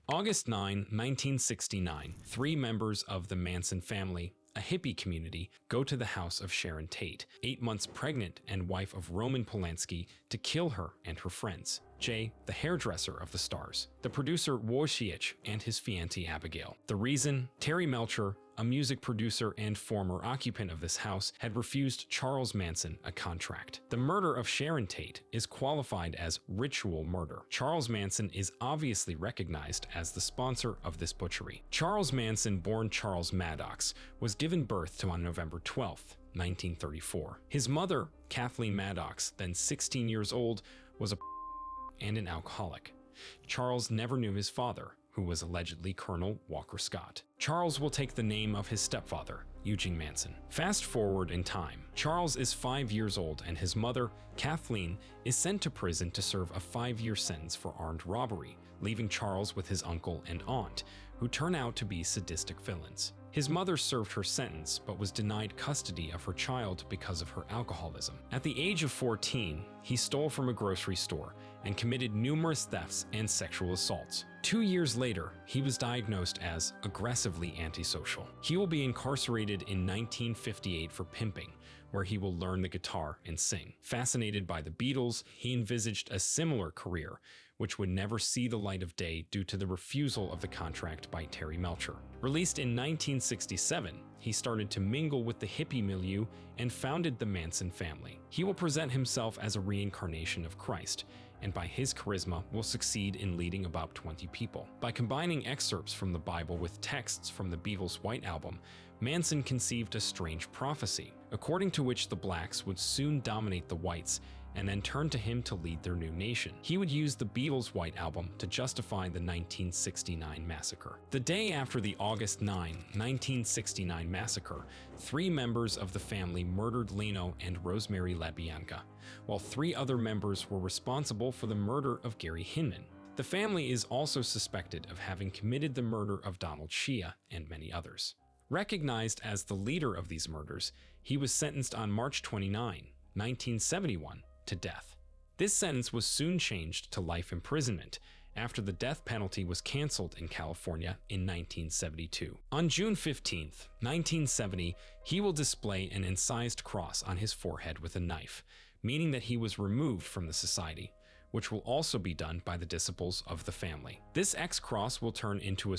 August 9, 1969, three members of the Manson family, a hippie community, go to the house of Sharon Tate, 8 months pregnant and wife of Roman Polanski, to kill her and her friends. Jay, the hairdresser of the stars, the producer Wojciech, and his fiancée Abigail. The reason? Terry Melcher, a music producer and former occupant of this house, had refused Charles Manson a contract. The murder of Sharon Tate is qualified as ritual murder. Charles Manson is obviously recognized as the sponsor of this butchery. Charles Manson, born Charles Maddox, was given birth to on November 12, 1934. His mother, Kathleen Maddox, then 16 years old, was a and an alcoholic. Charles never knew his father, who was allegedly Colonel Walker Scott. Charles will take the name of his stepfather, Eugene Manson. Fast forward in time. Charles is 5 years old and his mother, Kathleen, is sent to prison to serve a 5-year sentence for armed robbery, leaving Charles with his uncle and aunt, who turn out to be sadistic villains. His mother served her sentence, but was denied custody of her child because of her alcoholism. At the age of 14, he stole from a grocery store and committed numerous thefts and sexual assaults. 2 years later, he was diagnosed as aggressively antisocial. He will be incarcerated in 1958 for pimping, where he will learn the guitar and sing. Fascinated by the Beatles, he envisaged a similar career, which would never see the light of day due to the refusal of the contract by Terry Melcher. Released in 1967, he started to mingle with the hippie milieu and founded the Manson family. He will present himself as a reincarnation of Christ, and by his charisma will succeed in leading about 20 people. By combining excerpts from the Bible with texts from the Beatles' White Album, Manson conceived a strange prophecy, according to which the blacks would soon dominate the whites and then turn to him to lead their new nation. He would use the Beatles' White Album to justify the 1969 massacre. The day after the August 9, 1969 massacre, 3 members of the family murdered Leno and Rosemary LaBianca, while 3 other members were responsible for the murder of Gary Hinman. The family is also suspected of having committed the murder of Donald Shea and many others. Recognized as the leader of these murders, he was sentenced on March 29, 1971, to death. This sentence was soon changed to life imprisonment after the death penalty was canceled in California in 1972. On June 15, 1970, he will display an incised cross on his forehead with a knife, meaning that he was removed from the society, which will also be done by the disciples of the family. This X-cross will turn into a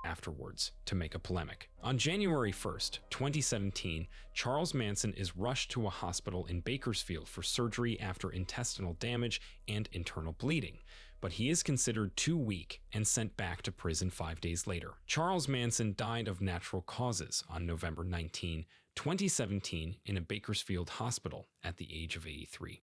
afterwards to make a polemic. On January 1st, 2017, Charles Manson is rushed to a hospital in Bakersfield for surgery after intestinal damage and internal bleeding, but he is considered too weak and sent back to prison 5 days later. Charles Manson died of natural causes on November 19, 2017 in a Bakersfield hospital at the age of 83.